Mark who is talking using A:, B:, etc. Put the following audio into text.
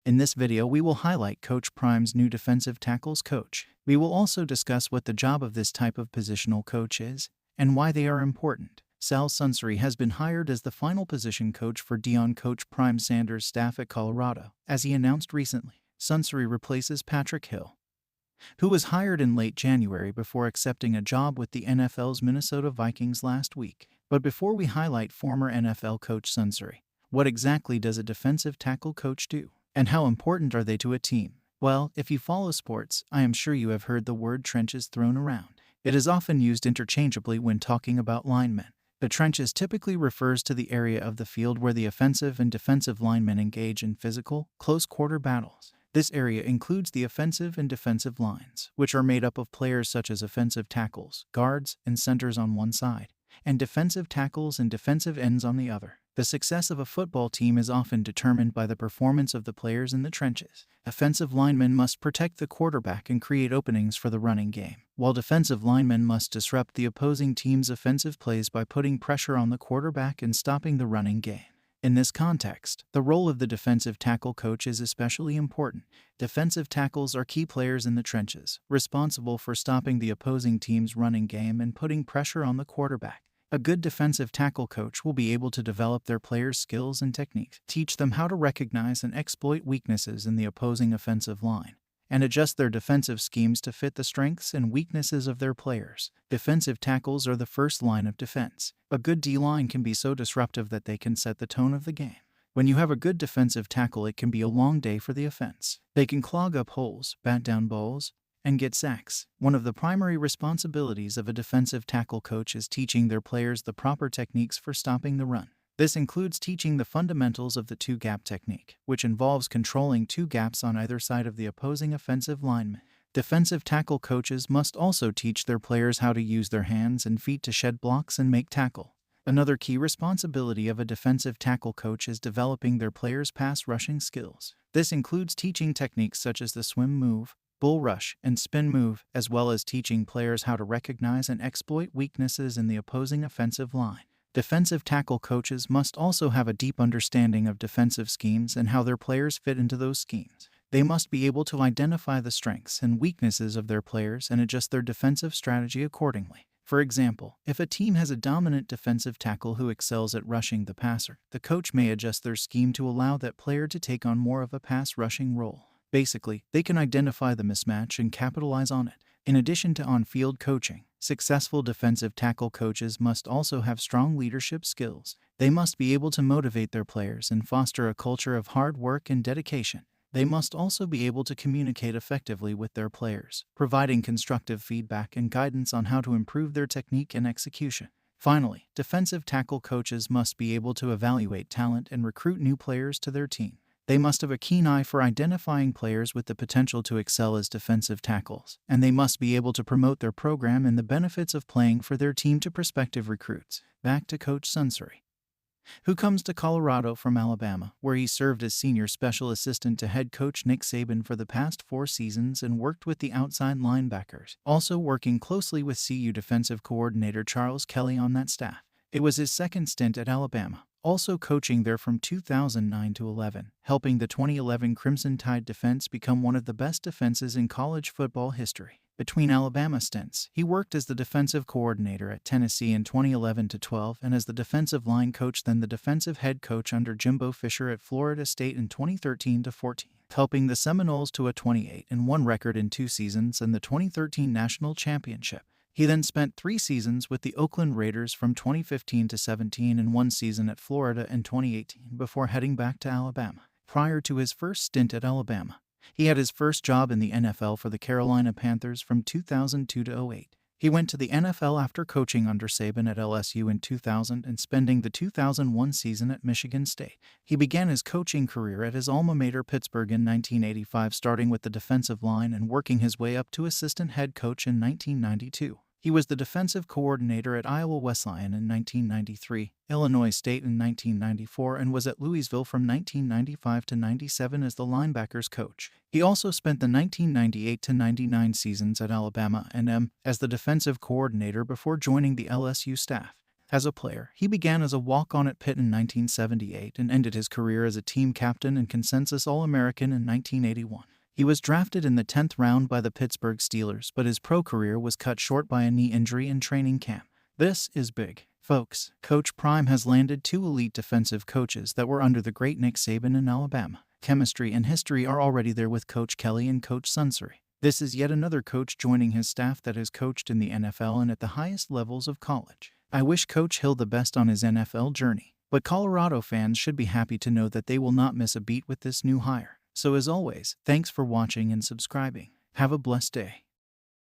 A: In this video, we will highlight Coach Prime's new defensive tackles coach. We will also discuss what the job of this type of positional coach is and why they are important. Sal Sunseri has been hired as the final position coach for Coach Prime Sanders' staff at Colorado. As he announced recently, Sunseri replaces Patrick Hill, who was hired in late January before accepting a job with the NFL's Minnesota Vikings last week. But before we highlight former NFL coach Sunseri, what exactly does a defensive tackle coach do? And how important are they to a team? Well, if you follow sports, I am sure you have heard the word trenches thrown around. It is often used interchangeably when talking about linemen. The trenches typically refers to the area of the field where the offensive and defensive linemen engage in physical, close-quarter battles. This area includes the offensive and defensive lines, which are made up of players such as offensive tackles, guards, and centers on one side, and defensive tackles and defensive ends on the other. The success of a football team is often determined by the performance of the players in the trenches. Offensive linemen must protect the quarterback and create openings for the running game, while defensive linemen must disrupt the opposing team's offensive plays by putting pressure on the quarterback and stopping the running game. In this context, the role of the defensive tackle coach is especially important. Defensive tackles are key players in the trenches, responsible for stopping the opposing team's running game and putting pressure on the quarterback. A good defensive tackle coach will be able to develop their players' skills and techniques, teach them how to recognize and exploit weaknesses in the opposing offensive line, and adjust their defensive schemes to fit the strengths and weaknesses of their players. Defensive tackles are the first line of defense. A good D-line can be so disruptive that they can set the tone of the game. When you have a good defensive tackle, it can be a long day for the offense. They can clog up holes, bat down balls, and get sacks. One of the primary responsibilities of a defensive tackle coach is teaching their players the proper techniques for stopping the run. This includes teaching the fundamentals of the two-gap technique, which involves controlling two gaps on either side of the opposing offensive lineman. Defensive tackle coaches must also teach their players how to use their hands and feet to shed blocks and make tackle. Another key responsibility of a defensive tackle coach is developing their players' pass rushing skills. This includes teaching techniques such as the swim move, bull rush, and spin move, as well as teaching players how to recognize and exploit weaknesses in the opposing offensive line. Defensive tackle coaches must also have a deep understanding of defensive schemes and how their players fit into those schemes. They must be able to identify the strengths and weaknesses of their players and adjust their defensive strategy accordingly. For example, if a team has a dominant defensive tackle who excels at rushing the passer, the coach may adjust their scheme to allow that player to take on more of a pass rushing role. Basically, they can identify the mismatch and capitalize on it. In addition to on-field coaching, successful defensive tackle coaches must also have strong leadership skills. They must be able to motivate their players and foster a culture of hard work and dedication. They must also be able to communicate effectively with their players, providing constructive feedback and guidance on how to improve their technique and execution. Finally, defensive tackle coaches must be able to evaluate talent and recruit new players to their team. They must have a keen eye for identifying players with the potential to excel as defensive tackles, and they must be able to promote their program and the benefits of playing for their team to prospective recruits. Back to Coach Sunseri, who comes to Colorado from Alabama, where he served as senior special assistant to head coach Nick Saban for the past 4 seasons and worked with the outside linebackers, also working closely with CU defensive coordinator Charles Kelly on that staff. It was his second stint at Alabama, also coaching there from 2009 to 11, helping the 2011 Crimson Tide defense become one of the best defenses in college football history. Between Alabama stints, he worked as the defensive coordinator at Tennessee in 2011 to 12 and as the defensive line coach, then the defensive head coach under Jimbo Fisher at Florida State in 2013 to 14, helping the Seminoles to a 28-1 record in 2 seasons and the 2013 national championship. He then spent 3 seasons with the Oakland Raiders from 2015 to 17 and 1 season at Florida in 2018 before heading back to Alabama. Prior to his first stint at Alabama, he had his first job in the NFL for the Carolina Panthers from 2002 to 08. He went to the NFL after coaching under Saban at LSU in 2000 and spending the 2001 season at Michigan State. He began his coaching career at his alma mater Pittsburgh in 1985, starting with the defensive line and working his way up to assistant head coach in 1992. He was the defensive coordinator at Iowa Wesleyan in 1993, Illinois State in 1994, and was at Louisville from 1995 to 97 as the linebackers coach. He also spent the 1998 to 99 seasons at Alabama A&M as the defensive coordinator before joining the LSU staff. As a player, he began as a walk-on at Pitt in 1978 and ended his career as a team captain and consensus All-American in 1981. He was drafted in the 10th round by the Pittsburgh Steelers, but his pro career was cut short by a knee injury in training camp. This is big, folks. Coach Prime has landed 2 elite defensive coaches that were under the great Nick Saban in Alabama. Chemistry and history are already there with Coach Kelly and Coach Sunseri. This is yet another coach joining his staff that has coached in the NFL and at the highest levels of college. I wish Coach Hill the best on his NFL journey, but Colorado fans should be happy to know that they will not miss a beat with this new hire. So as always, thanks for watching and subscribing. Have a blessed day.